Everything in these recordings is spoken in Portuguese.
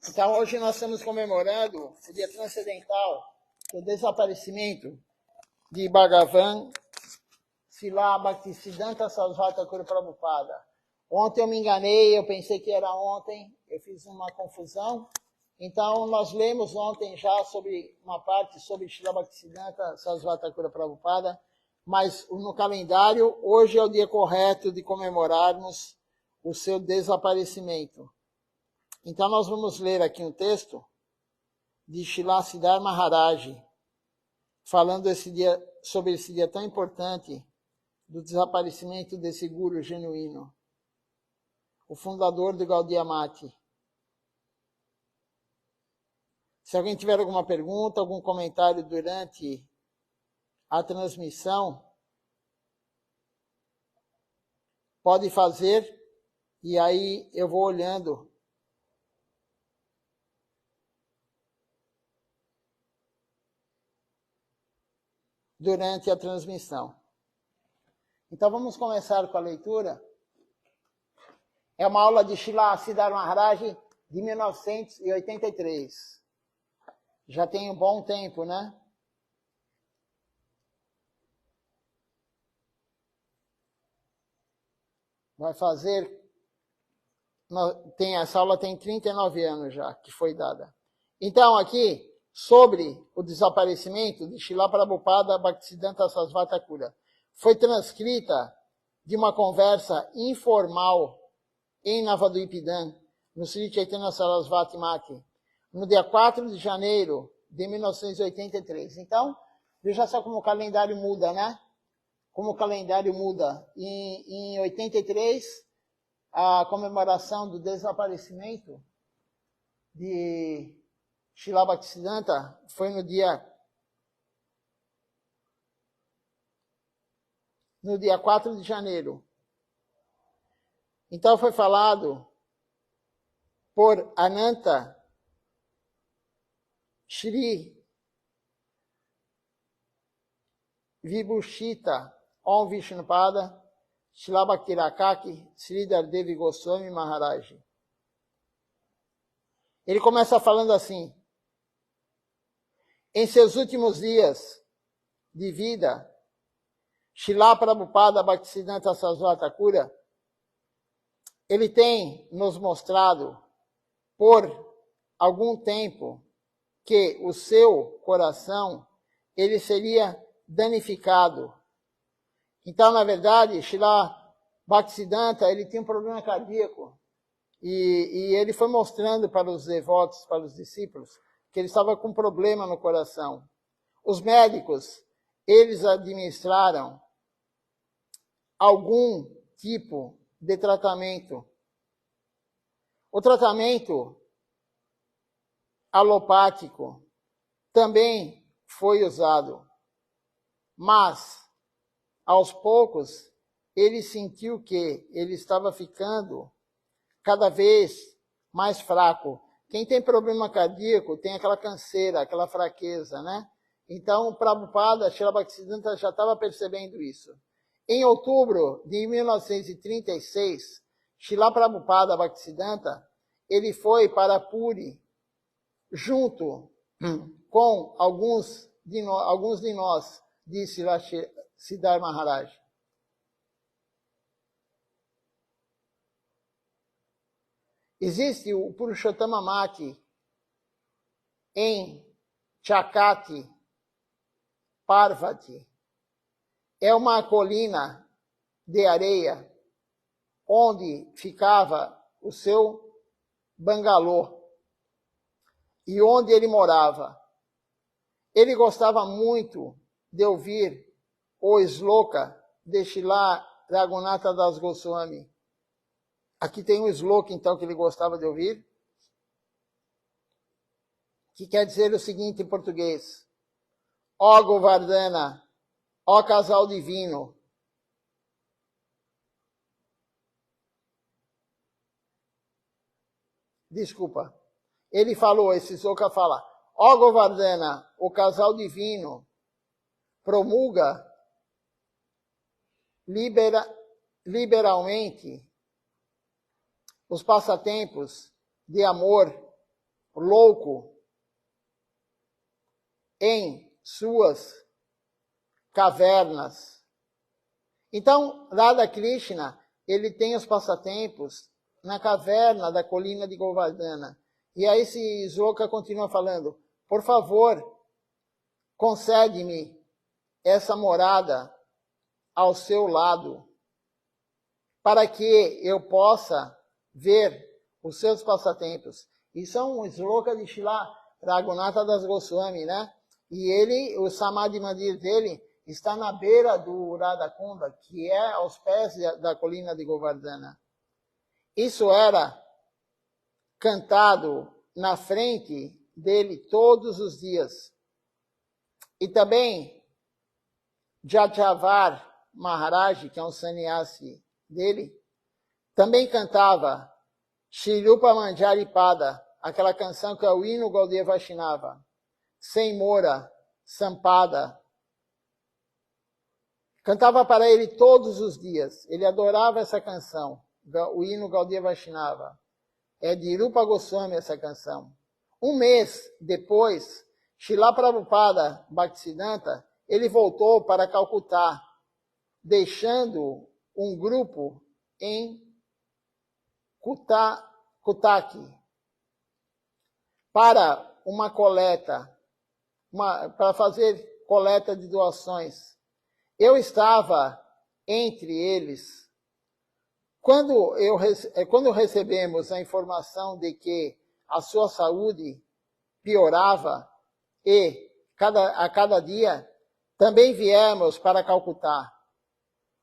Então, hoje nós estamos comemorando o dia transcendental do desaparecimento de Bhagavan Srila Bhaktisiddhanta Sarasvati Thakur Prabhupada. Ontem eu me enganei, eu pensei que era ontem, eu fiz uma confusão. Então, nós lemos ontem já sobre uma parte sobre Srila Bhaktisiddhanta Sarasvati Thakur Prabhupada, mas no calendário, hoje é o dia correto de comemorarmos o seu desaparecimento. Então, nós vamos ler aqui um texto de Srila Siddhar Maharaj, falando sobre esse dia tão importante do desaparecimento desse guru genuíno, o fundador do Gaudiya Mata. Se alguém tiver alguma pergunta, algum comentário durante a transmissão, pode fazer, e aí eu vou olhando durante a transmissão. Então vamos começar com a leitura. É uma aula de Srila Siddhar Maharaj de 1983. Já tem um bom tempo, né? Vai fazer... essa aula tem 39 anos já, que foi dada. Então, aqui, sobre o desaparecimento de Srila Prabhupada Bhaktisiddhanta Sarasvati Thakur, foi transcrita de uma conversa informal em Navadvipan, no Sri Chaitanya Sarasvati Mata, no dia 4 de janeiro de 1983. Então, veja só como o calendário muda, né? Como o calendário muda. Em 83, a comemoração do desaparecimento de Srila Bhaktisiddhanta foi no dia 4 de janeiro. Então foi falado por Ananta Shri Vibhushita Om Vishnupada Srila Bhaktirakaki Sridhar Devi Goswami Maharaj. Ele começa falando assim: em seus últimos dias de vida, Srila Prabhupada Bhaktisiddhanta Sarasvati Thakur, ele tem nos mostrado por algum tempo que o seu coração ele seria danificado. Então, na verdade, Srila Bhaktisiddhanta ele tinha um problema cardíaco e ele foi mostrando para os devotos, para os discípulos, que ele estava com problema no coração. Os médicos, eles administraram algum tipo de tratamento. O tratamento alopático também foi usado, mas, aos poucos, ele sentiu que ele estava ficando cada vez mais fraco. Quem tem problema cardíaco tem aquela canseira, aquela fraqueza, né? Então, o Prabhupada, Srila Bhaktisiddhanta já estava percebendo isso. Em outubro de 1936, Srila Prabhupada Bhaktisiddhanta, ele foi para Puri, junto com alguns de nós, disse Siddhar Maharaj. Existe o Purushottama Mati em Chakati, Parvati. É uma colina de areia onde ficava o seu bangalô e onde ele morava. Ele gostava muito de ouvir o Sloka de Srila Raghunatha Das Goswami. Aqui tem um Sloka, então, que ele gostava de ouvir, que quer dizer o seguinte em português: ó Govardhana, ó casal divino, desculpa, ele falou, esse Sloka fala: ó Govardhana, o casal divino, promulga liberalmente os passatempos de amor louco em suas cavernas. Então, Radha Krishna, ele tem os passatempos na caverna da colina de Govardhana. E aí esse Sloka continua falando, por favor, concede-me essa morada ao seu lado, para que eu possa ver os seus passatempos. Isso é um Sloka de Srila Raghunatha Das Goswami, né? E ele, o Samadhi Mandir dele, está na beira do Radha Kunda, que é aos pés da colina de Govardhana. Isso era cantado na frente dele todos os dias. E também Jajavar Maharaj, que é um sannyasi dele, também cantava Shri Rupa Manjari Pada, aquela canção que é o hino Gaudiya Vaishnava, Sem Mora, Sampada. Cantava para ele todos os dias. Ele adorava essa canção, o hino Gaudiya Vaishnava. É de Rupa Goswami essa canção. Um mês depois, Srila Prabhupada Bhaktisiddhanta, ele voltou para Calcutá, deixando um grupo em Kutaki para uma coleta, para fazer coleta de doações. Eu estava entre eles. Quando recebemos a informação de que a sua saúde piorava e a cada dia, também viemos para Calcutá.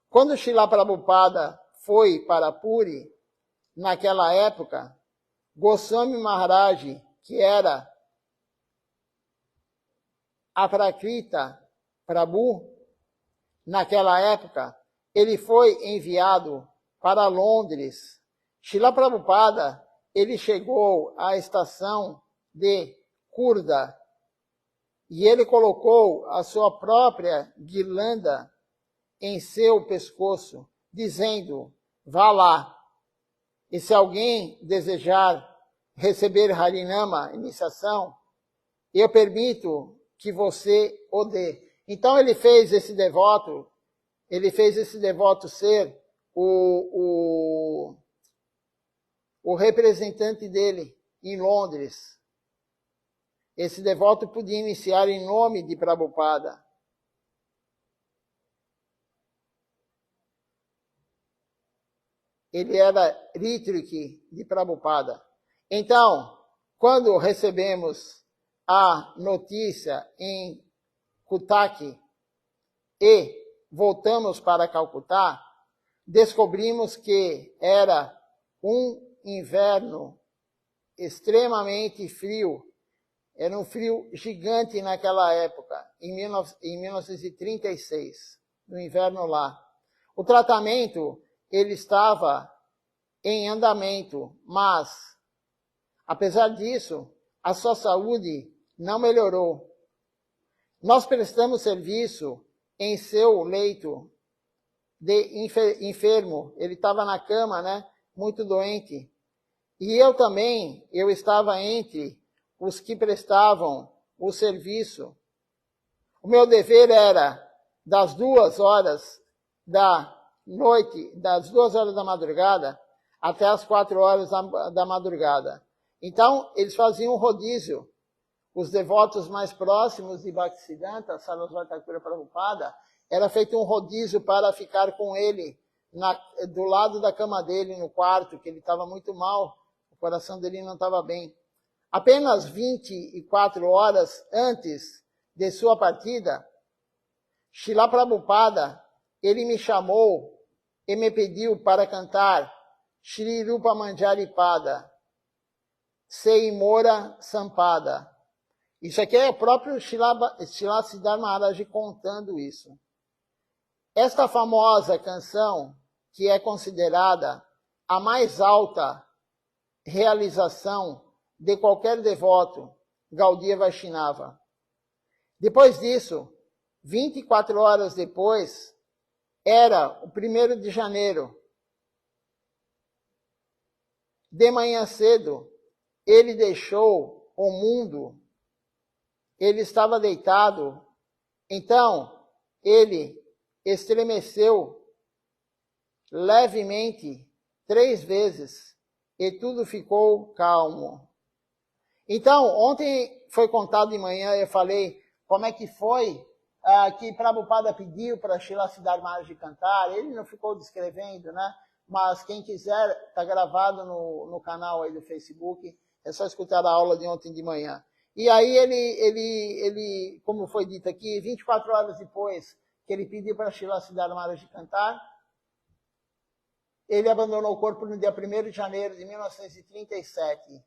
Quando Srila Prabhupada foi para Puri, naquela época, Goswami Maharaj, que era Aprakrita Prabhu, naquela época, ele foi enviado para Londres. Srila Prabhupada, ele chegou à estação de Kurda e ele colocou a sua própria guirlanda em seu pescoço, dizendo, vá lá. E se alguém desejar receber Harinama, iniciação, eu permito que você o dê. Então ele fez esse devoto ser o representante dele em Londres. Esse devoto podia iniciar em nome de Prabhupada. Ele era Ritwik de Prabhupada. Então, quando recebemos a notícia em Kutaki e voltamos para Calcutá, descobrimos que era um inverno extremamente frio. Era um frio gigante naquela época, em 1936, no inverno lá. O tratamento, ele estava em andamento, mas, apesar disso, a sua saúde não melhorou. Nós prestamos serviço em seu leito de enfermo. Ele estava na cama, né? Muito doente. E eu estava entre os que prestavam o serviço. O meu dever era, das 2h da noite, das 2h da madrugada, até as 4h da madrugada. Então, eles faziam um rodízio. Os devotos mais próximos de Bhaktisiddhanta, Sarasvati Thakura Prabhupada, era feito um rodízio para ficar com ele do lado da cama dele, no quarto, que ele estava muito mal, o coração dele não estava bem. Apenas 24 horas antes de sua partida, Srila Prabhupada, ele me chamou e me pediu para cantar Shri Rupa Manjari Pada, Seimora Sampada. Isso aqui é o próprio Srila Siddhartha Maharaj contando isso. Esta famosa canção, que é considerada a mais alta realização de qualquer devoto, Gaudiya Vaishnava. Depois disso, 24 horas depois, era o 1º de janeiro. De manhã cedo, ele deixou o mundo, ele estava deitado, então ele estremeceu levemente 3 vezes e tudo ficou calmo. Então, ontem foi contado de manhã, eu falei como é que foi que Prabhupada pediu para Srila Siddhar Maharaj cantar. Ele não ficou descrevendo, né? Mas quem quiser, está gravado no canal aí do Facebook, é só escutar a aula de ontem de manhã. E aí ele, como foi dito aqui, 24 horas depois que ele pediu para Srila Siddhar Maharaj cantar, ele abandonou o corpo no dia 1º de janeiro de 1937.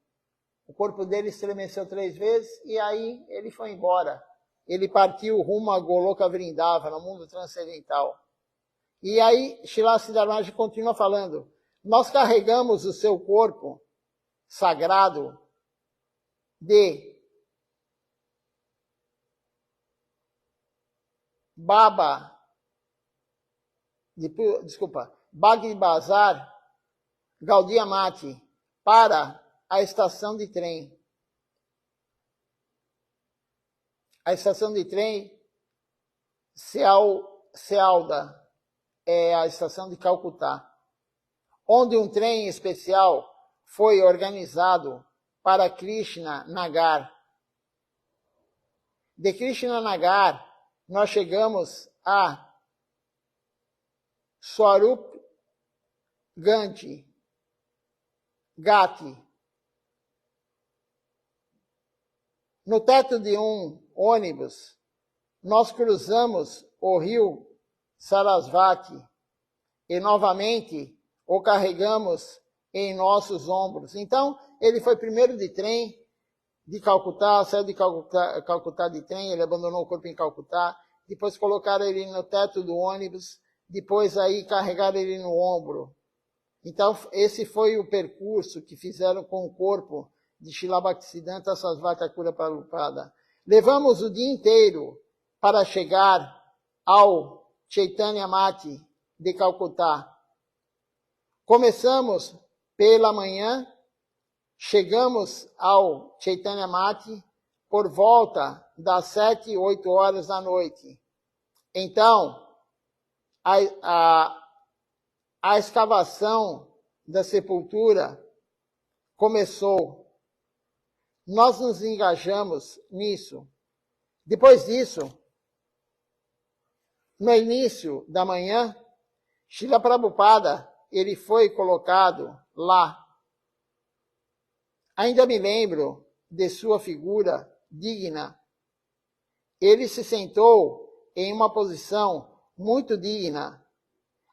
O corpo dele estremeceu 3 vezes e aí ele foi embora. Ele partiu rumo a Goloka Vrindava, no mundo transcendental. E aí Srila Siddhar Maharaj continua falando, nós carregamos o seu corpo sagrado de Bhagavad Bazar Gaudiya Mati para a estação de trem. A estação de trem Sealda é a estação de Calcutá, onde um trem especial foi organizado para Krishna Nagar. De Krishna Nagar, nós chegamos a Swarup Gati. No teto de um ônibus, nós cruzamos o rio Sarasvati e novamente o carregamos em nossos ombros. Então, ele foi primeiro de trem de Calcutá, saiu de Calcutá de trem, ele abandonou o corpo em Calcutá, depois colocaram ele no teto do ônibus, depois aí carregaram ele no ombro. Então, esse foi o percurso que fizeram com o corpo de Srila Bhaktisiddhanta Sarasvati Thakura Prabhupada. Levamos o dia inteiro para chegar ao Chaitanya Mati de Calcutá. Começamos pela manhã, chegamos ao Chaitanya Mati por volta das 7, 8 horas da noite. Então, a escavação da sepultura começou. Nós nos engajamos nisso. Depois disso, no início da manhã, Srila Prabhupada, ele foi colocado lá. Ainda me lembro de sua figura digna. Ele se sentou em uma posição muito digna.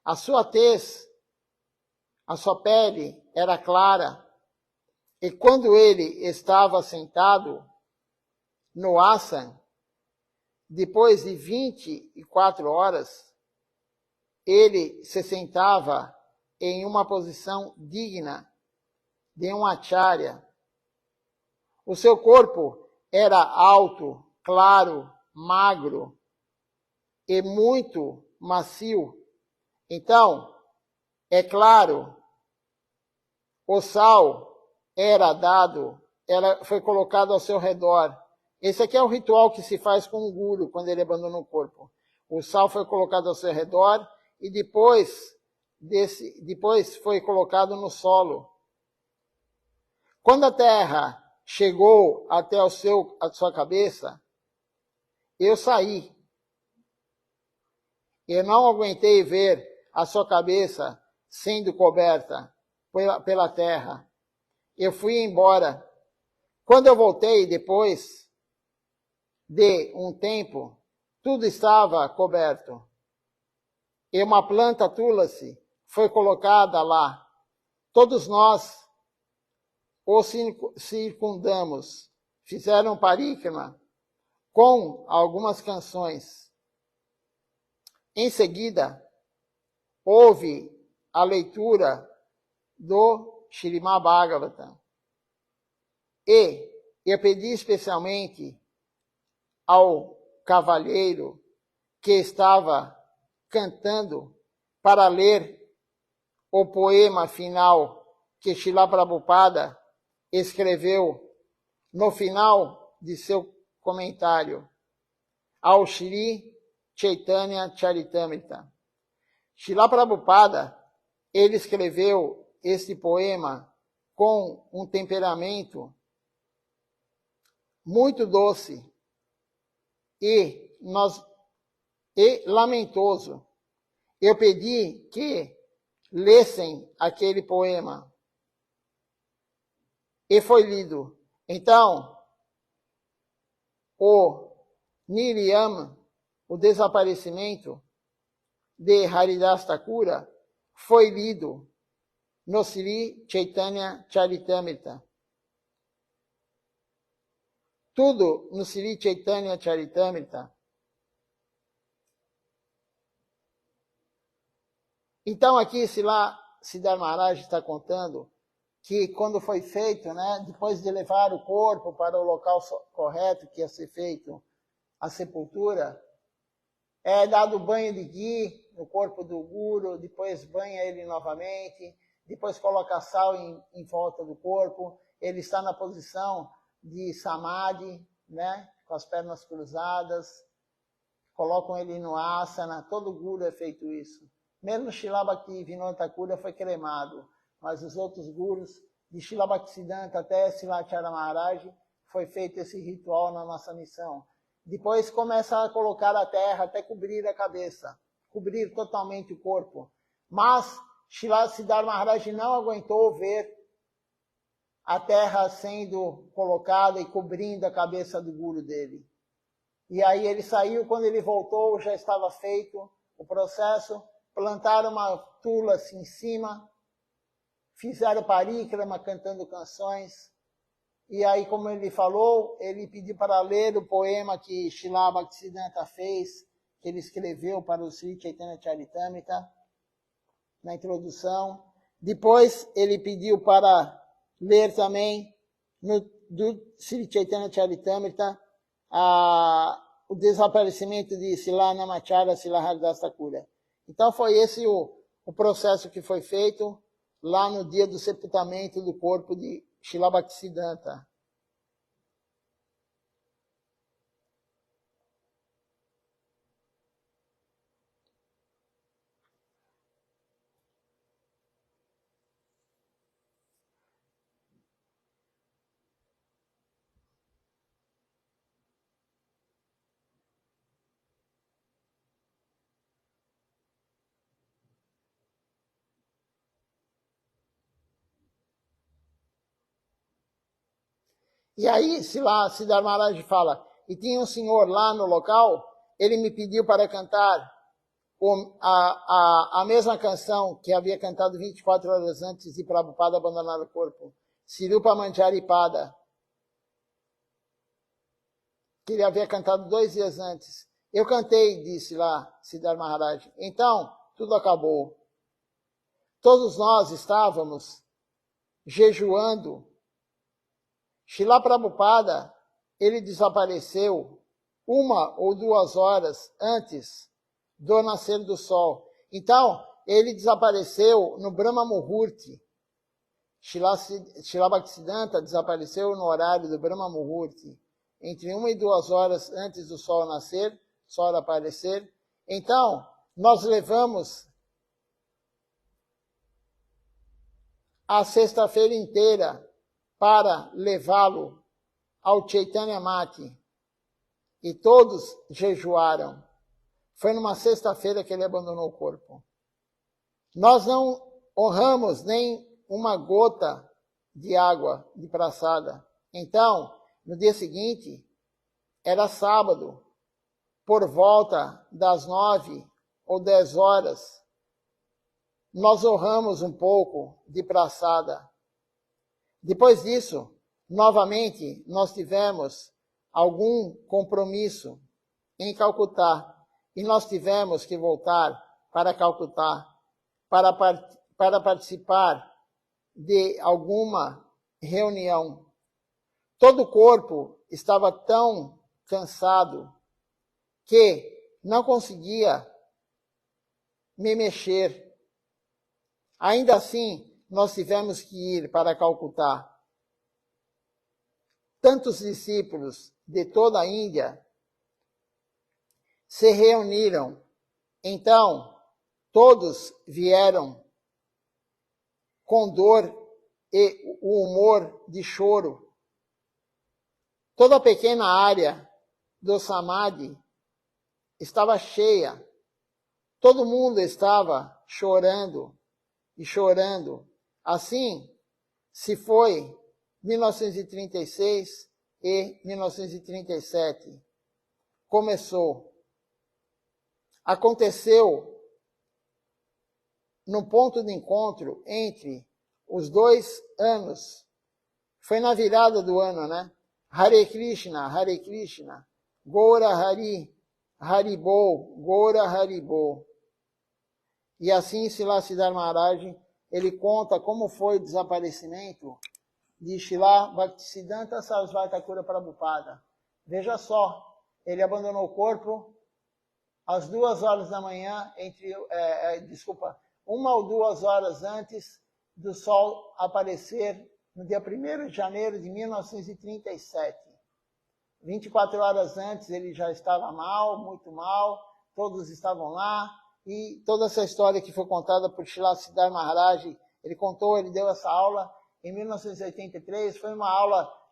A sua tez, a sua pele era clara. E quando ele estava sentado no asana, depois de 24 horas, ele se sentava em uma posição digna de um acharya. O seu corpo era alto, claro, magro e muito macio. Então, é claro, o sal foi colocado ao seu redor. Esse aqui é o ritual que se faz com o guru quando ele abandona o corpo. O sal foi colocado ao seu redor e depois foi colocado no solo. Quando a terra chegou até a sua cabeça, eu saí. Eu não aguentei ver a sua cabeça sendo coberta pela terra. Eu fui embora. Quando eu voltei, depois de um tempo, tudo estava coberto. E uma planta tulasi foi colocada lá. Todos nós o circundamos, fizeram parikrama com algumas canções. Em seguida, houve a leitura do Śrīmad Bhagavatam. E eu pedi especialmente ao cavalheiro que estava cantando para ler o poema final que Srila Prabhupada escreveu no final de seu comentário ao Shri Chaitanya Charitamrita. Srila Prabhupada, ele escreveu este poema com um temperamento muito doce e lamentoso. Eu pedi que lessem aquele poema e foi lido. Então, o Niriyama, o desaparecimento de Haridas Thakura, foi lido no Sri Chaitanya Charitamrita. Tudo no Sri Chaitanya Charitamrita. Então aqui Siddhartha Maharaj está contando que quando foi feito, né, depois de levar o corpo para o local correto que ia ser feito a sepultura, é dado banho de ghee no corpo do guru, depois banha ele novamente, depois coloca sal em volta do corpo, ele está na posição de samadhi, né, com as pernas cruzadas, colocam ele no asana, todo guru é feito isso. Mesmo Srila Bhaktivinoda Thakura foi cremado, mas os outros gurus, de Srila Bhaktisiddhanta até Srila Maharaj, foi feito esse ritual na nossa missão. Depois começa a colocar a terra até cobrir a cabeça, cobrir totalmente o corpo. Mas Srila Siddhartha Maharaj não aguentou ver a terra sendo colocada e cobrindo a cabeça do guru dele. E aí ele saiu, quando ele voltou já estava feito o processo, plantaram uma tula assim em cima, fizeram parikrama cantando canções, e aí, como ele falou, ele pediu para ler o poema que Srila Bhaktisiddhanta fez, que ele escreveu para o Sri Chaitanya Charitamrita, na introdução. Depois, ele pediu para ler também, do Sri Chaitanya Charitamrita, o desaparecimento de Srila Namacharya Srila Haridas Thakura. Então, foi esse o processo que foi feito lá no dia do sepultamento do corpo de Srila Bhaktisiddhanta. E aí, Siddhartha Maharaj fala, e tinha um senhor lá no local, ele me pediu para cantar a mesma canção que havia cantado 24 horas antes de Prabhupada abandonar o corpo, Sirupa Manjaripada, que ele havia cantado 2 dias antes. Eu cantei, disse lá Siddhartha Maharaj. Então, tudo acabou. Todos nós estávamos jejuando. Srila Prabhupada, ele desapareceu 1 ou 2 horas antes do nascer do sol. Então, ele desapareceu no Brahma Muhurti. Srila Bhaktisiddhanta desapareceu no horário do Brahma Muhurti, entre 1 e 2 horas antes do sol nascer, sol aparecer. Então, nós levamos a sexta-feira inteira para levá-lo ao Chaitanya Mati. E todos jejuaram. Foi numa sexta-feira que ele abandonou o corpo. Nós não honramos nem uma gota de água de praçada. Então, no dia seguinte, era sábado, por volta das 9 ou 10 horas, nós honramos um pouco de praçada. Depois disso, novamente, nós tivemos algum compromisso em Calcutá e nós tivemos que voltar para Calcutá para participar de alguma reunião. Todo o corpo estava tão cansado que não conseguia me mexer. Ainda assim, nós tivemos que ir para Calcutá. tantos discípulos de toda a Índia se reuniram. Então, todos vieram com dor e o humor de choro. Toda a pequena área do Samadhi estava cheia. Todo mundo estava chorando e chorando. Assim se foi 1936 e 1937. Começou. Aconteceu no ponto de encontro entre os 2 anos. Foi na virada do ano, né? Hare Krishna, Gaura Hari, Haribol, Gaura Haribol. E assim, Srila Siddhar Maharaj, ele conta como foi o desaparecimento de Srila Bhaktisiddhanta Sarasvati Thakur Prabhupada. Veja só, ele abandonou o corpo às 2 horas da manhã, 1 ou 2 horas antes do sol aparecer no dia 1º de janeiro de 1937. 24 horas antes ele já estava mal, muito mal, todos estavam lá, e toda essa história que foi contada por Srila Siddhar Maharaj, ele deu essa aula em 1983,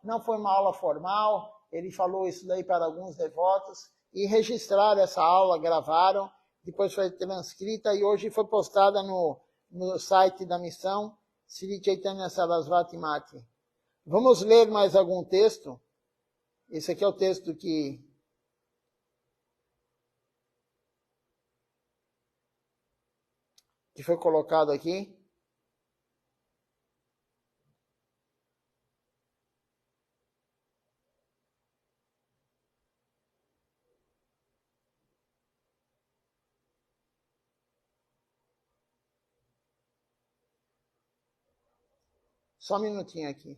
não foi uma aula formal, ele falou isso daí para alguns devotos, e registraram essa aula, gravaram, depois foi transcrita e hoje foi postada no site da missão, Sri Chaitanya Sarasvati Mati. Vamos ler mais algum texto? Esse aqui é o texto que foi colocado aqui. Só um minutinho aqui.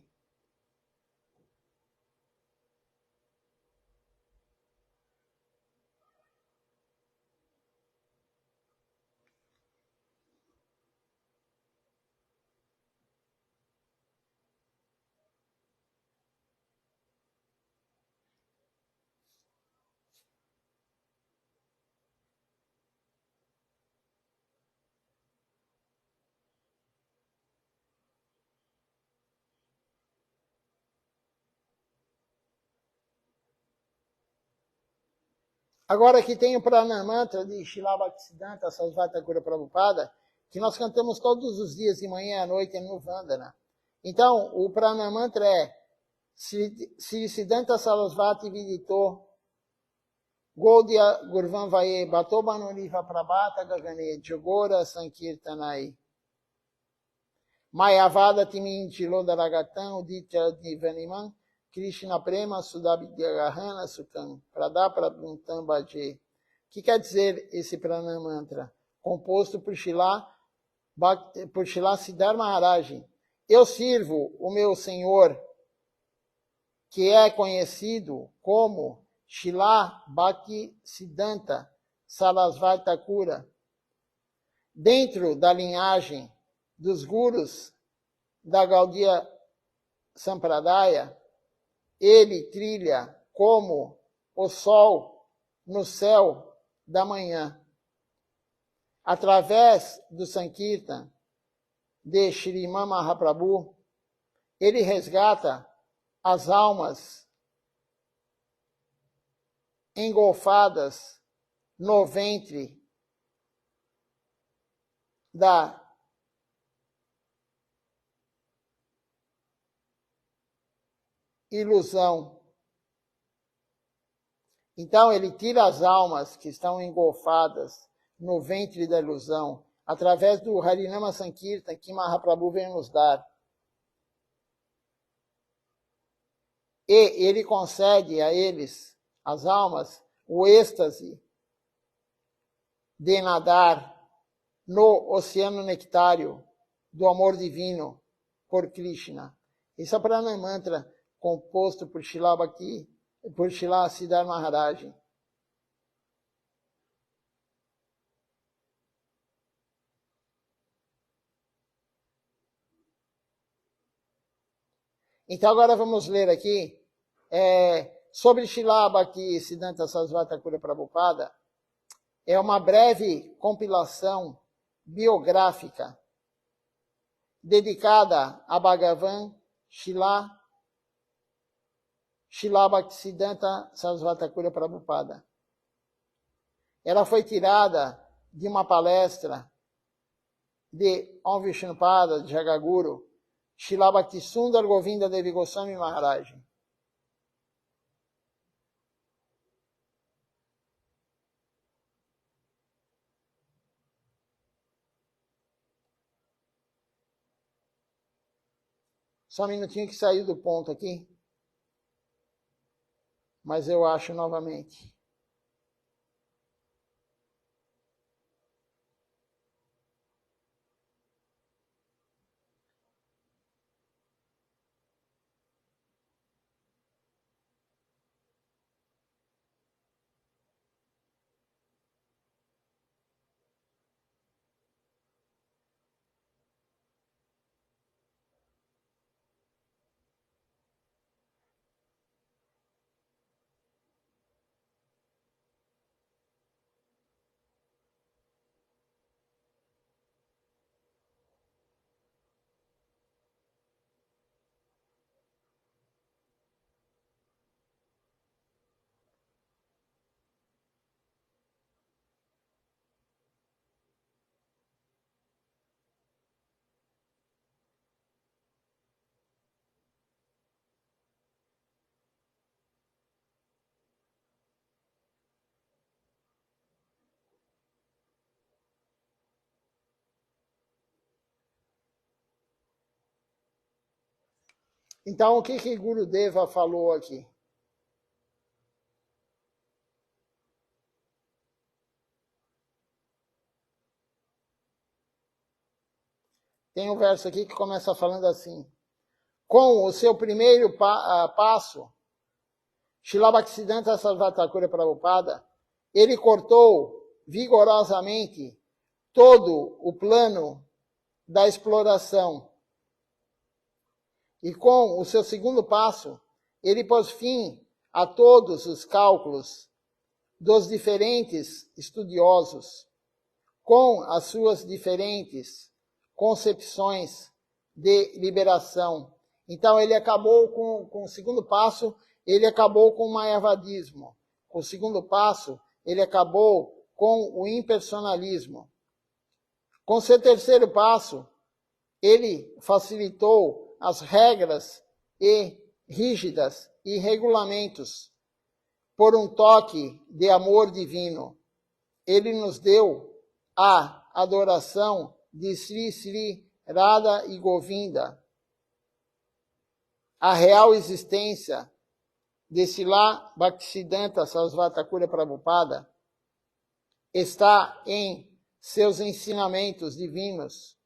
Agora aqui tem o Pranamantra de Srila Bhaktisiddhanta Sarasvati Thakur Prabhupada, que nós cantamos todos os dias, de manhã e à noite, no Vandana. Então, o Pranamantra é Sri Siddhanta Sarasvati Vidito Gaudiya Gurvan Vaye Bhato Banuriva Prabhata Gagane Jogora Sankirtanai Mayavada Timin Chilodaragatam Uditya Divaniman Krishna Prema Sudabhyagarana Sukam Pradapraduntam Bhaje. O que quer dizer esse Pranamantra? Composto por Srila Siddhar Maharaj. Eu sirvo o meu Senhor, que é conhecido como Srila Bhaktisiddhanta Sarasvati Thakur, dentro da linhagem dos gurus da Gaudiya Sampradaya. Ele trilha como o sol no céu da manhã. Através do Sankirtan de Shriman Mahaprabhu, ele resgata as almas engolfadas no ventre da ilusão. Então ele tira as almas que estão engolfadas no ventre da ilusão através do Harinama Sankirtan que Mahaprabhu vem nos dar. E ele concede a eles, as almas, o êxtase de nadar no oceano nectário do amor divino por Krishna. Esse é o Pranamantra composto por Srila Siddhar Maharaj. Então agora vamos ler aqui sobre Srila Bhaktisiddhanta Sarasvati Thakura Prabhupada, é uma breve compilação biográfica dedicada a Bhagavan Srila Bhaktisiddhanta Sarasvati Thakura Prabhupada. Ela foi tirada de uma palestra de Om Vishnupada, de Jagaguru, Srila Bhaktisundar Govinda Devi Goswami Maharaj. Só um minutinho que saiu do ponto aqui. Mas eu acho novamente. Então, o que Gurudeva falou aqui? Tem um verso aqui que começa falando assim. Com o seu primeiro passo, Srila Bhaktisiddhanta Sarasvati Thakura Prabhupada, ele cortou vigorosamente todo o plano da exploração. E com o seu segundo passo, ele pôs fim a todos os cálculos dos diferentes estudiosos, com as suas diferentes concepções de liberação. Então, ele acabou com o segundo passo, ele acabou com o mayavadismo. Com o segundo passo, ele acabou com o impersonalismo. Com seu terceiro passo, ele facilitou as regras rígidas e regulamentos por um toque de amor divino. Ele nos deu a adoração de Sri Sri Radha e Govinda. A real existência de Srila Bhaktisiddhanta Sarasvati Thakura Prabhupada está em seus ensinamentos divinos,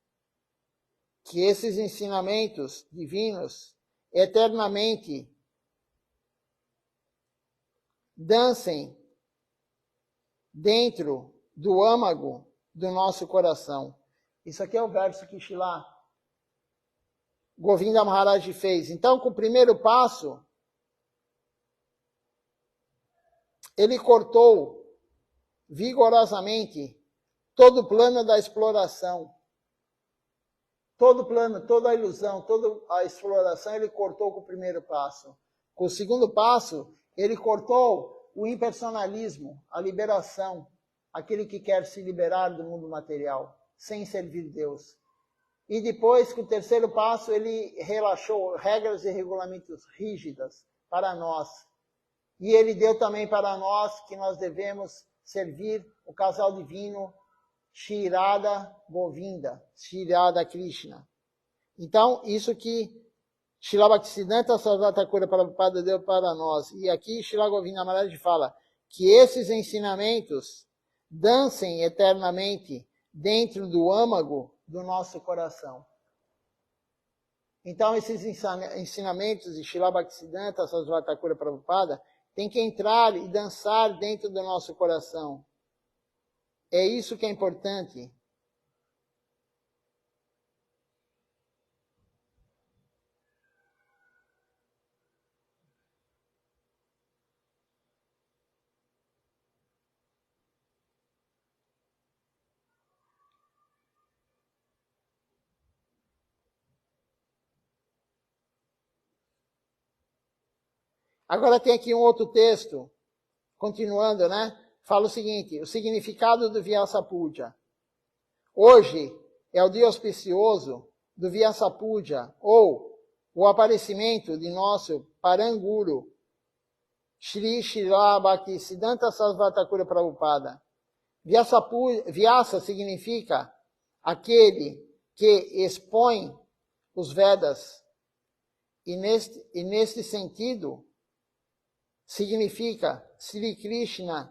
que esses ensinamentos divinos eternamente dancem dentro do âmago do nosso coração. Isso aqui é o verso que Srila Govinda Maharaj fez. Então, com o primeiro passo, ele cortou vigorosamente todo o plano da exploração. Todo o plano, toda a ilusão, toda a exploração, ele cortou com o primeiro passo. Com o segundo passo, ele cortou o impersonalismo, a liberação, aquele que quer se liberar do mundo material, sem servir Deus. E depois, com o terceiro passo, ele relaxou regras e regulamentos rígidas para nós. E ele deu também para nós que nós devemos servir o casal divino Shri Radha Govinda, Shri Radha Krishna. Então, isso que Srila Bhaktisiddhanta Sarasvati Thakura Prabhupada deu para nós. E aqui Srila Govinda Maharaj fala que esses ensinamentos dancem eternamente dentro do âmago do nosso coração. Então, esses ensinamentos de Srila Bhaktisiddhanta Sarasvati Thakura Prabhupada têm que entrar e dançar dentro do nosso coração. É isso que é importante. Agora tem aqui um outro texto, continuando, né? Fala o seguinte, o significado do Vyasa Puja. Hoje é o dia auspicioso do Vyasa Puja, ou o aparecimento de nosso Paranguru, Shri Srila Bhaktisiddhanta Sarasvati Thakur Prabhupada. Vyasa significa aquele que expõe os Vedas, e neste sentido significa Sri Krishna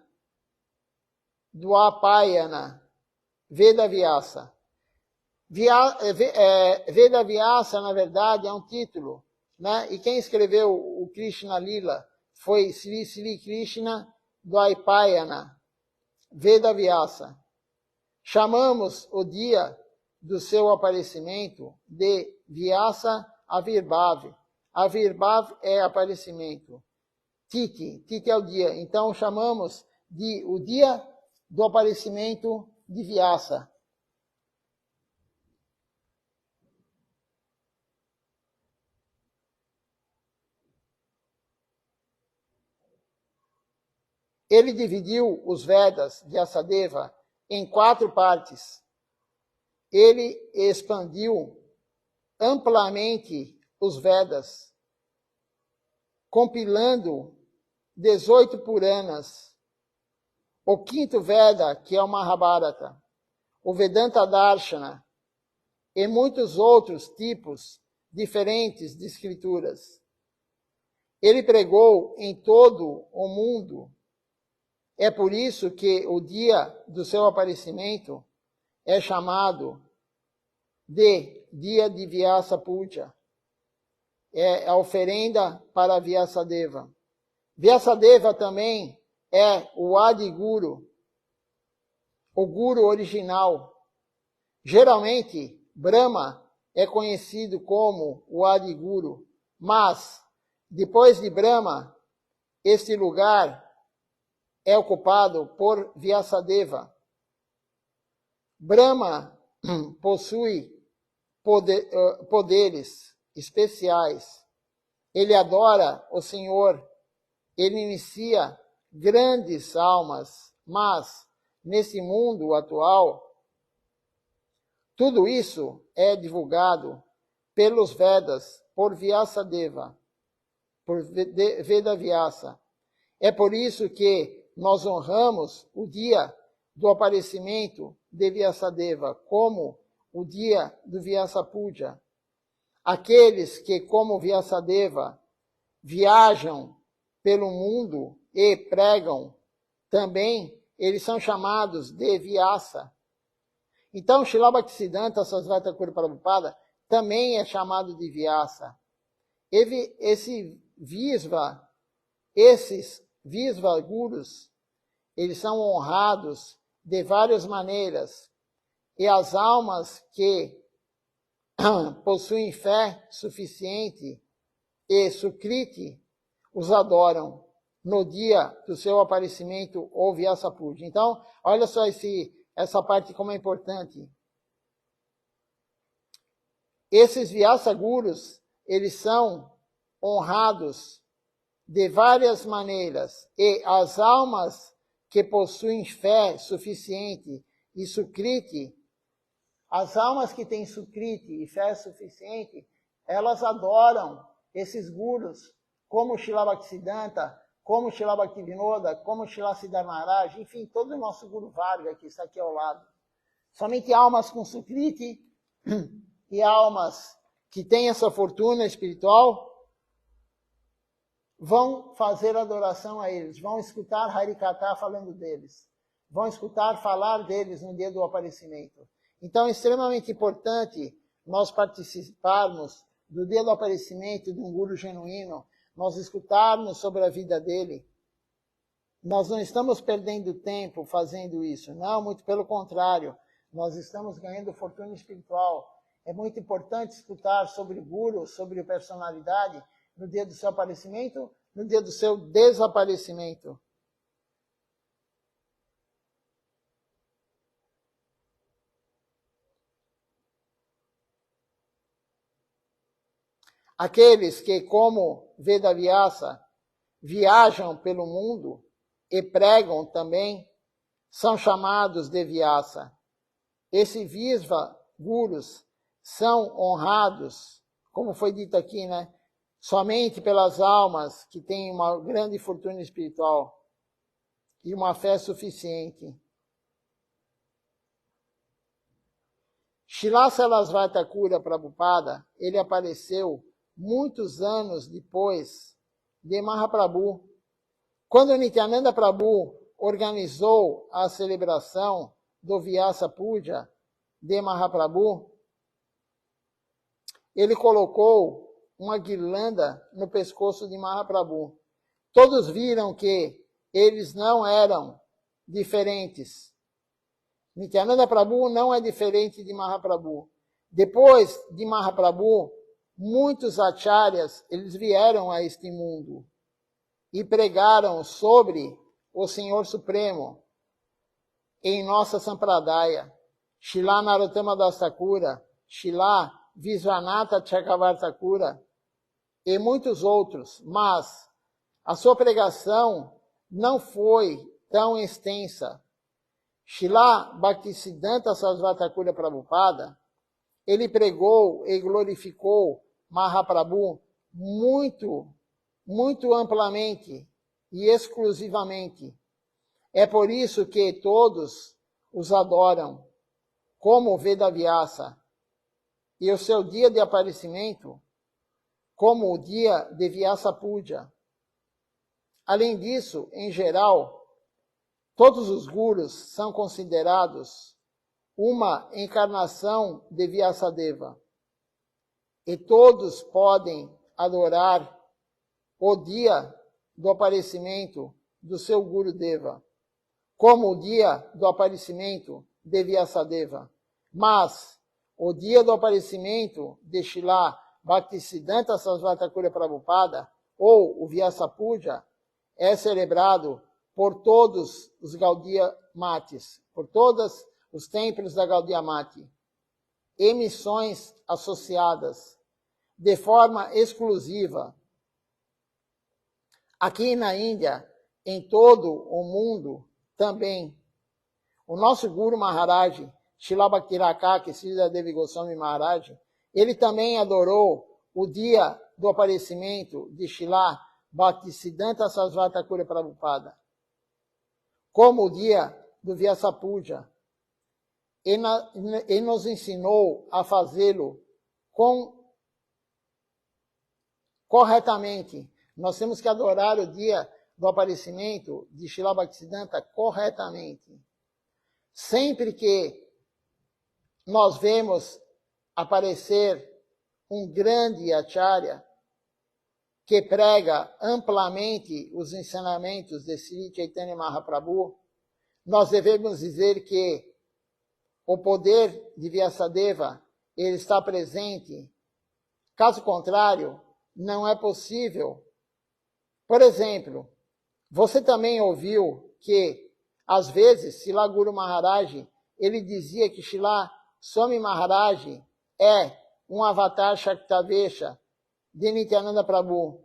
Dwapayana Veda Vyasa. Veda Vyasa, na verdade, é um título, né? E quem escreveu o Krishna Lila foi Sri Krishna Dwapayana Veda Vyasa. Chamamos o dia do seu aparecimento de Vyasa Avirbhav. Avirbhav é aparecimento. Titi é o dia. Então chamamos de o dia do aparecimento de Vyasa. Ele dividiu os Vedas de Vyasadeva em 4 partes. Ele expandiu amplamente os Vedas, compilando 18 Puranas, o 5º Veda, que é o Mahabharata, o Vedanta Darshana, e muitos outros tipos diferentes de escrituras. Ele pregou em todo o mundo. É por isso que o dia do seu aparecimento é chamado de dia de Vyasa Puja. É a oferenda para Vyasadeva. Vyasadeva também é o Adi Guru, o Guru original. Geralmente, Brahma é conhecido como o Adi Guru, mas depois de Brahma, este lugar é ocupado por Vyasadeva. Brahma possui poderes especiais. Ele adora o Senhor. Ele inicia grandes almas, mas nesse mundo atual, tudo isso é divulgado pelos Vedas, por Vyasadeva, por Veda Vyasa. É por isso que nós honramos o dia do aparecimento de Vyasadeva como o dia do Vyasa Puja. Aqueles que, como Vyasadeva, viajam pelo mundo e pregam, também eles são chamados de Vyasa. Então, Srila Bhaktisiddhanta Sarasvati Thakur Prabhupada também é chamado de Vyasa. Esses Visva Gurus, eles são honrados de várias maneiras. E as almas que possuem fé suficiente e sukriti os adoram no dia do seu aparecimento ou Vyasa Puja. Então, olha só essa parte como é importante. Esses Vyasa Gurus, eles são honrados de várias maneiras, e as almas que possuem fé suficiente e sukriti, as almas que têm sukriti e fé suficiente, elas adoram esses gurus, como Srila Bhaktisiddhanta, como Srila Bhaktivinoda, como Srila Siddhar Maharaj, enfim, todo o nosso Guru Varga que está aqui ao lado. Somente almas com sukriti e almas que têm essa fortuna espiritual vão fazer adoração a eles, vão escutar Harikatha falando deles, vão escutar falar deles no dia do aparecimento. Então é extremamente importante nós participarmos do dia do aparecimento de um Guru genuíno, nós escutarmos sobre a vida dele. Nós não estamos perdendo tempo fazendo isso, não, muito pelo contrário, nós estamos ganhando fortuna espiritual. É muito importante escutar sobre o Guru, sobre personalidade, no dia do seu aparecimento, no dia do seu desaparecimento. Aqueles que, como Veda Vyasa, viajam pelo mundo e pregam também, são chamados de Vyasa. Esses Visva Gurus são honrados, como foi dito aqui, né? Somente pelas almas que têm uma grande fortuna espiritual e uma fé suficiente. Srila Sarasvati Thakura Prabhupada, ele apareceu muitos anos depois de Mahaprabhu. Quando Nityananda Prabhu organizou a celebração do Vyasa Puja de Mahaprabhu, ele colocou uma guirlanda no pescoço de Mahaprabhu. Todos viram que eles não eram diferentes. Nityananda Prabhu não é diferente de Mahaprabhu. Depois de Mahaprabhu, muitos acharyas, eles vieram a este mundo e pregaram sobre o Senhor Supremo em nossa Sampradaya. Srila Narottama Das Thakura, Srila Vishwanatha Chakravarti Thakura e muitos outros, mas a sua pregação não foi tão extensa. Srila Bhaktisiddhanta Sarasvati Thakura Prabhupada, ele pregou e glorificou Mahaprabhu muito amplamente e exclusivamente. É por isso que todos os adoram como Vedavyasa, e o seu dia de aparecimento como o dia de Vyasa Puja. Além disso, em geral, todos os gurus são considerados uma encarnação de Vyasadeva, e todos podem adorar o dia do aparecimento do seu Guru Deva, como o dia do aparecimento de Vyasadeva. Mas o dia do aparecimento de Srila Bhaktisiddhanta Sarasvati Thakura Prabhupada, ou o Vyasa Puja, é celebrado por todos os Gaudiya Mathis, por todos os templos da Gaudiya Mati, e missões associadas, de forma exclusiva. Aqui na Índia, em todo o mundo também. O nosso Guru Maharaj, Srila Bhakti-Rakaka, Srila Devi Goswami Maharaj, ele também adorou o dia do aparecimento de Srila Bhaktisiddhanta Sarasvati Thakura Prabhupada, como o dia do Vyasa Puja, e nos ensinou a fazê-lo corretamente. Nós temos que adorar o dia do aparecimento de Srila Bhaktisiddhanta corretamente. Sempre que nós vemos aparecer um grande acharya que prega amplamente os ensinamentos de Sri Chaitanya Mahaprabhu, nós devemos dizer que o poder de Vyasadeva ele está presente. Caso contrário, não é possível. Por exemplo, você também ouviu que, às vezes, Srila Guru Maharaj, ele dizia que Srila Swami Maharaj é um avatar Shaktavesha de Nityananda Prabhu,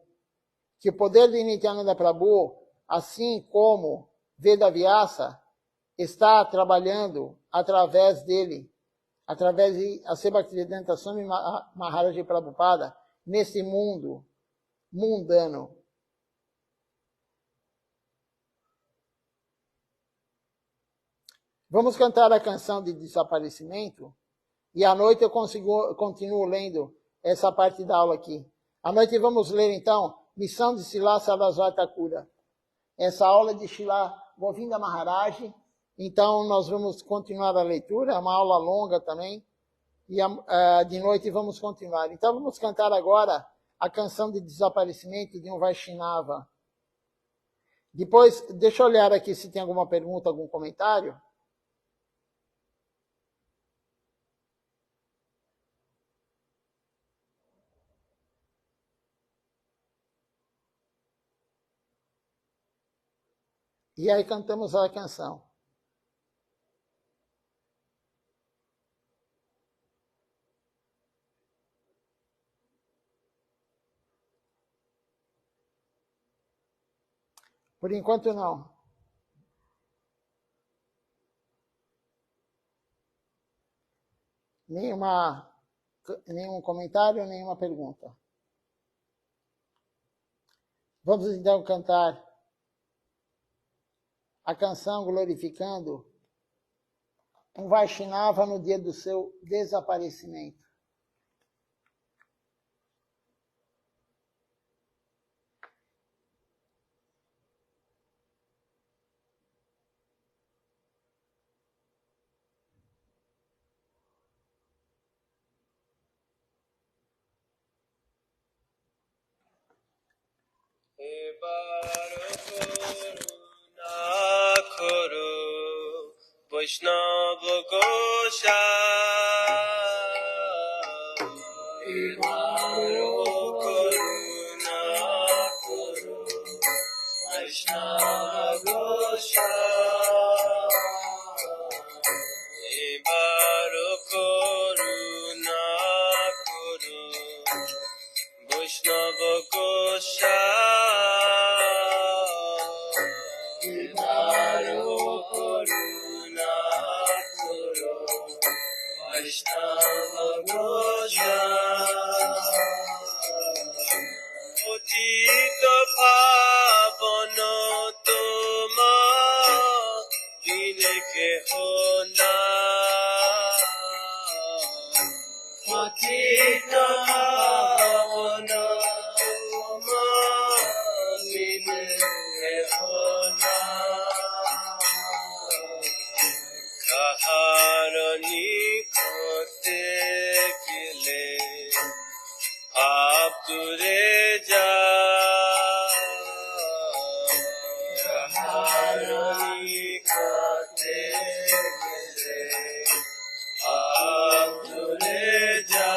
que o poder de Nityananda Prabhu, assim como Vedavyasa, está trabalhando através dele, através de Bhaktisiddhanta Swami Maharaj Prabhupada, nesse mundo mundano. Vamos cantar a canção de desaparecimento, e à noite eu continuo lendo essa parte da aula aqui. À noite vamos ler, então, Missão de Srila Sarasvati Thakura. Essa aula de Srila Govinda Maharaj. Então, nós vamos continuar a leitura, é uma aula longa também, e de noite vamos continuar. Então, vamos cantar agora a canção de desaparecimento de um Vaishnava. Depois, deixa eu olhar aqui se tem alguma pergunta, algum comentário. E aí cantamos a canção. Por enquanto, não. Nenhum comentário, nenhuma pergunta. Vamos então cantar a canção glorificando um Vaishnava no dia do seu desaparecimento. Vaishnava Gosha Karuna Kuru Vaishnava Gosha Karuna Kuru Vaishnava Gosha Vaishnava Gosha Otita Pavana Toma Dineke Hona Otita Pavana Toma Dineke Hona Kaharani kote kile aap ture ja Kaharani kote kile aap ture ja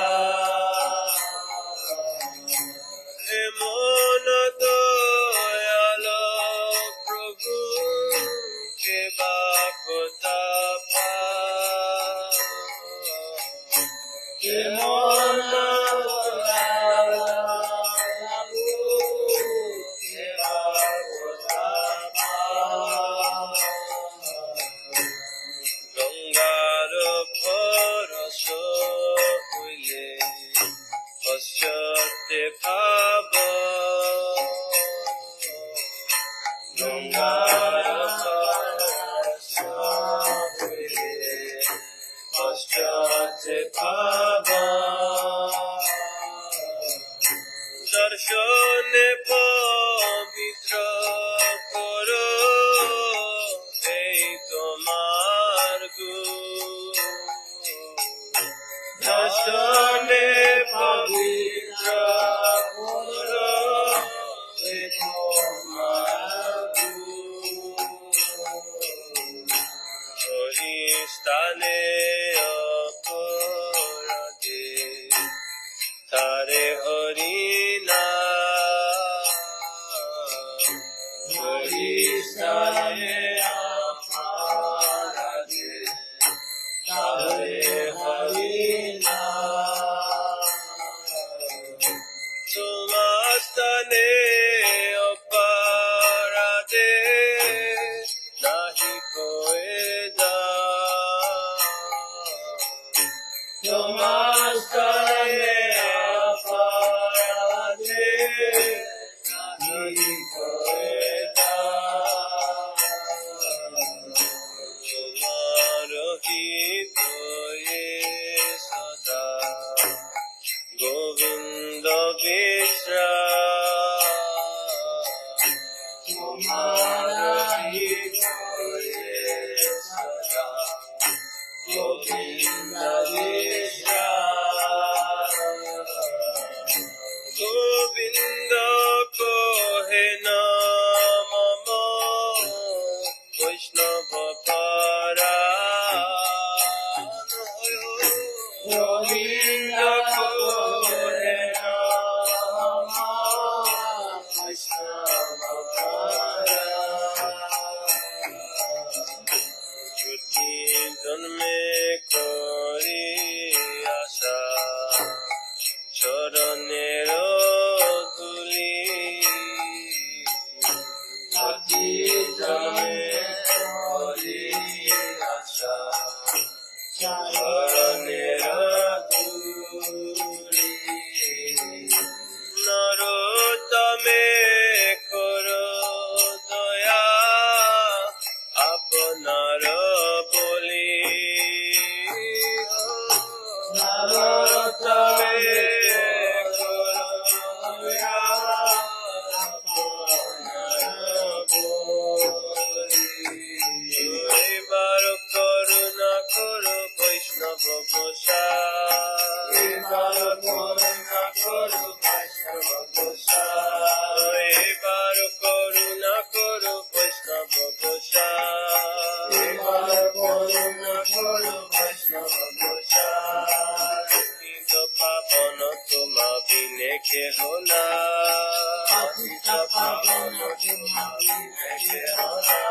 Emon doyalo Prabhu ke bakota Gangar bhorosa hoile paschate bhava Gangar bhorosa hoile paschate bhava Darshane pavitra karo ei tomar gun Darshane pavitra karo ei tomar gun Horistane aparade Tare Harina Haristane aparade Tare Harina Sumastane aparade Nahi koe da Sumastane Govinda Vishra Tumhara hi koye sada Govinda Vishra Govinda kohe namama Vaishnava para Govinda kohe namama Vaishnava para Jame Hari Acha Charanera Duri Narottame Koro Daya Apnar Boli Narottame Koro Daya এবার করুণা করো বৈষ্ণব গোসাই এবার করুণা করো বৈষ্ণব গোসাই এবার করুণা করো বৈষ্ণব গোসাই এবার করুণা করো বৈষ্ণব গোসাই পাবন তোমা বিনে কেহ না পাবন তোমা বিনে কেহ না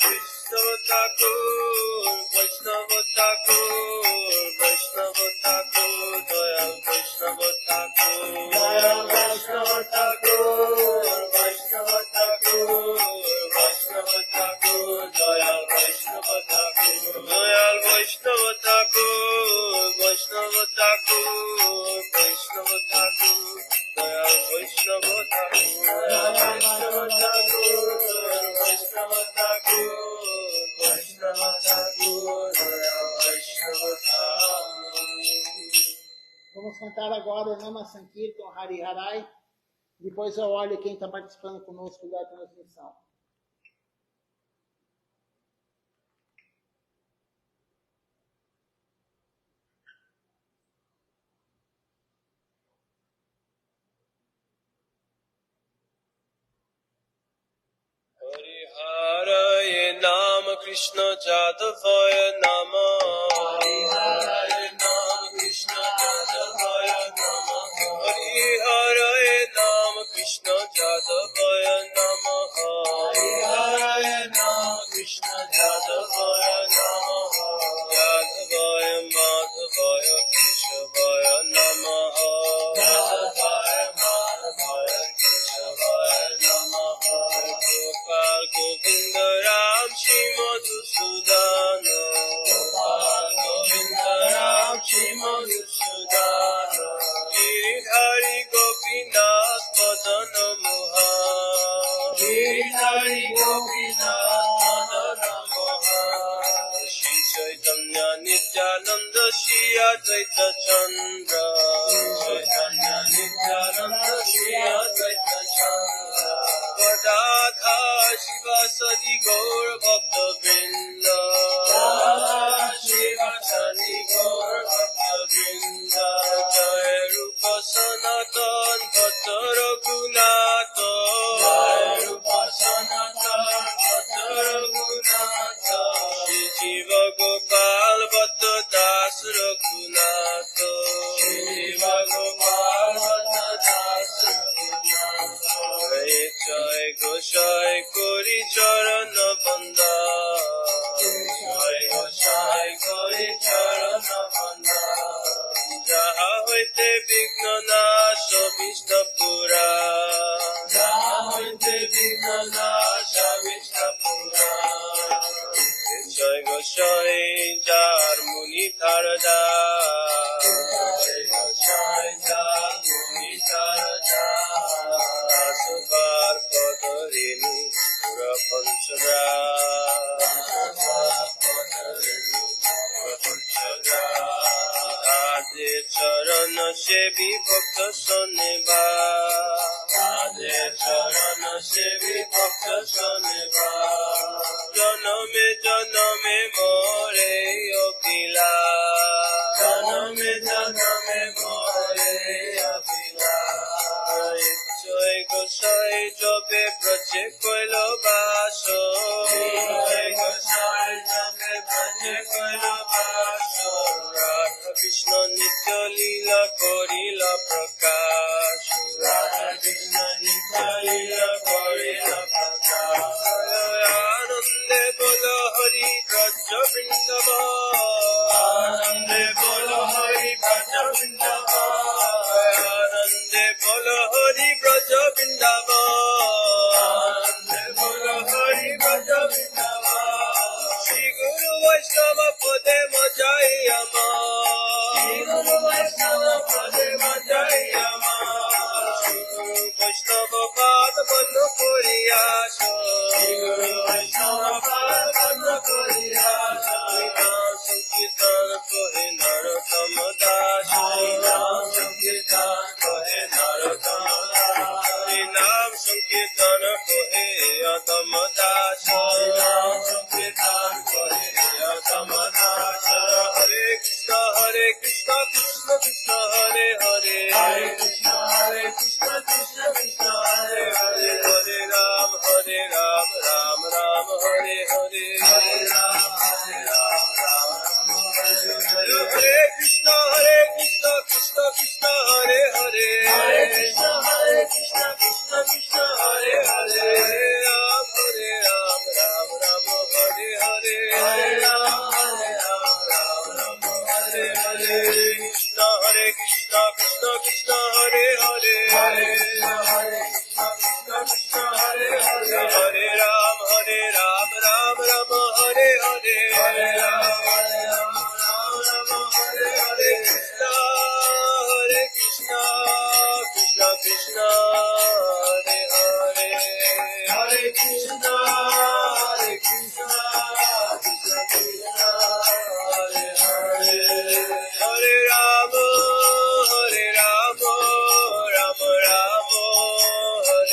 বৈষ্ণব ঠাকুর বৈষ্ণব ঠাকুর বৈষ্ণব ঠাকুর দয়াল বৈষ্ণব ঠাকুর দয়াল বৈষ্ণব ঠাকুর বৈষ্ণব ঠাকুর বৈষ্ণব ঠাকুর দয়াল বৈষ্ণব ঠাকুর দয়াল বৈষ্ণব ঠাকুর বৈষ্ণব ঠাকুর বৈষ্ণব ঠাকুর দয়াল বৈষ্ণব ঠাকুর দয়াল বৈষ্ণব ঠাকুর বৈষ্ণব ঠাকুর বৈষ্ণব ঠাকুর দয়াল বৈষ্ণব ঠাকুর. Vamos cantar agora o Nama Sankirtan Hari Harai. Depois eu olho quem está participando conosco da transmissão. Hare Nam Krishna Jadavaya Nama Hare Nam Krishna Jadavaya Nama Hare Nam Krishna Jadavaya Nama Hare Nam Krishna Jadavaya Nama Jadavaya Madhavaya Keshavaya Nama Jadavaya Madhavaya Keshavaya Nama Gopal Govinda Ram Shri Madhusudana Gopal Govinda Ram Shri Madhusudana Giridhari Gopinath Madana Mohan Giridhari Gopinath Madana Mohan Shri Chaitanya Nityananda Shri Advaita Chandra Shri Chaitanya Nityananda Shri Advaita Chandra Radha Shiva Sadi Gaur Bhakta Vrinda Radha Shiva Sadi Gaur Bhakta Vrinda Jai Rupa Sanatan Bhatta Raghunatha Jai Rupa Sanatan Bhatta Raghunatha Shri Jiva Gopal Bhatta Das Raghunatha Shri Jiva Gopal Bhatta Das Raghunatha Jai Goshai Kori Charana Banda Jai Goshai Kori Charana Banda Jaha hoite Vigna Nasha Vishna Pura Jaha hoite Vigna Nasha Vishna Pura Jai Goshai Jar Muni Tarada Jai Goshai Jar Muni Tarada Asukar Padarini Pura Panchara Ade Charana Sevi Bhakta Saneva Ade Charana Sevi Bhakta Saneva Janame Janame More Abhila Janame Janame More Abhila Jai Gosai Jobe Braje Koilo Baso Jai Gosai Jobe Braje Koilo Baso Radha Krishna Nitya Leela Korila Prakash Radha Krishna Nitya Leela Korila Prakash Anande Bolo Hari Braja Vrindavan Anande Bolo Hari Braja Vrindavan Anande Bolo Hari Braja Vrindavan Anande Bolo Hari Shri Guru Vaishnava Padma Koriasa Naam Sankirtan Kohe Narottama Das Naam Sankirtan Kohe Narottama Das Naam Sankirtan Kohe Atama Das Naam Sankirtan Kohe Atama Das Hare Krishna Krishna Krishna Hare Hare Hare Krishna Krishna Krishna Hare Hare Hare Ram Ram Ram Hare Hare Hare Ram Ram Hare Hare Hare Krishna Krishna Krishna Hare Hare Hare Krishna Krishna Krishna Hare Hare Hare Ram Ram Hare Hare Hare Ram Ram Hare Hare Krishna Krishna Krishna Hare Hare Hare Krishna Krishna Hare Hare Hare Ram Ram Hare Hare Hare Ram Hare Hare Krishna Krishna Krishna Hare Hare Hare Krishna Krishna Krishna Hare Hare Hare Ram Ram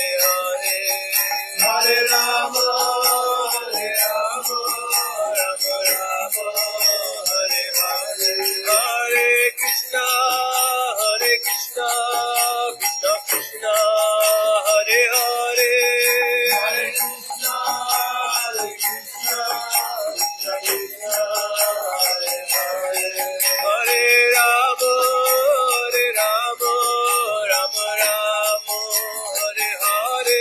Hare Hare Hare Ram Ram Hare Hare Hare Krishna Krishna Krishna Hare Hare Hare Krishna Krishna Krishna Hare Hare Hare Ram Ram Hare Hare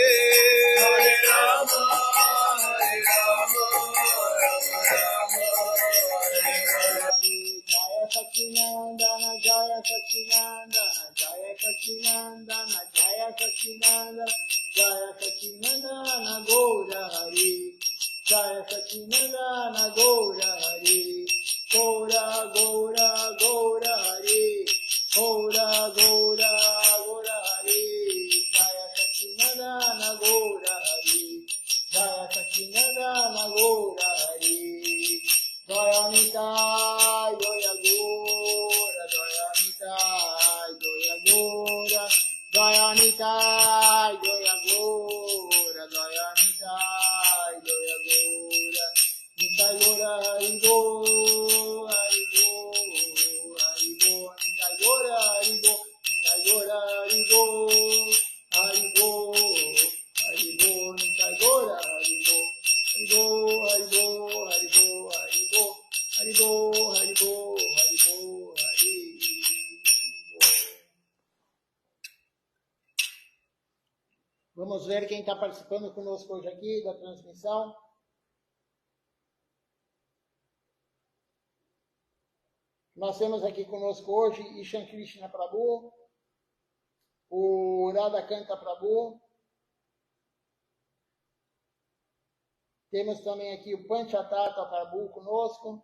Hare Ram Sachinandana, Jaya Sachinandana, Jaya Sachinandana, Jaya Sachinandana, Jaya Sachinandana, Gaura Hari, Jaya Sachinandana, Gaura Hari, Gaura, Gaura, Gaura Hari, Gaura, Gaura, Gaura Hari, Jaya Sachinandana, Gaura Hari, Jaya Sachinandana, Gaura Hari. Dayamita, Doya Gora, Dayamita, Doya Gora, Dayamita, Doya Gora, Dayamita, Doya Gora, Nita Gora, Haribo, Haribo, Haribo, Nita Gora, Haribo, Nita Gora, Haribo, Haribo, Haribo, Nita Gora, Haribo, Haribo, Haribo, Haribo, Haribo, Haribo, Haribo, Haribo, Haribo. Vamos ver quem está participando conosco hoje aqui da transmissão. Nós temos aqui conosco hoje Ishan Krishna Prabhu, o Radhakanta Prabhu. Temos também aqui o Panchatata Prabhu conosco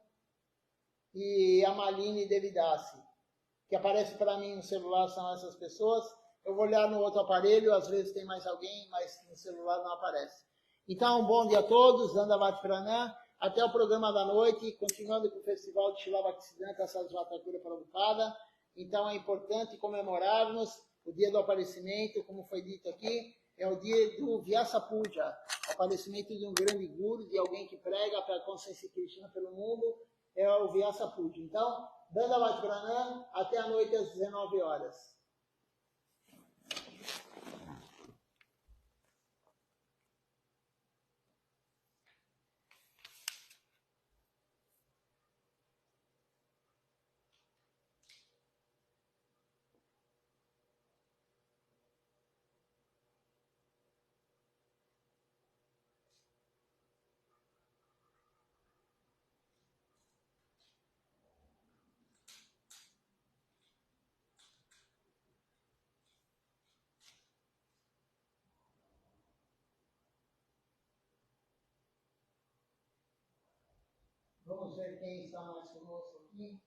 e a Malini Devidasi, que aparece para mim no celular, são essas pessoas. Eu vou olhar no outro aparelho, às vezes tem mais alguém, mas no celular não aparece. Então, um bom dia a todos, Dandavat Pranam, até o programa da noite, continuando com o Festival de Srila Bhaktisiddhanta Sarasvati Thakur Prabhupada. Então, é importante comemorarmos o dia do aparecimento, como foi dito aqui, é o dia do Vyasa Puja, o aparecimento de um grande guru, de alguém que prega para a consciência cristã pelo mundo, é o Vyasa Puja. Então, Dandavat Pranam, até a noite às 19 horas. Vamos ver quem está mais conosco aqui.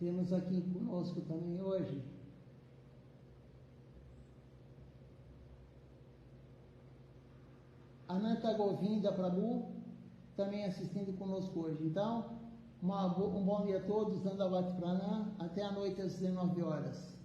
Temos aqui conosco também hoje Ananta Govinda Prabhu, também assistindo conosco hoje. Então, um bom dia a todos, Dandavati Pranam, até a noite às 19 horas.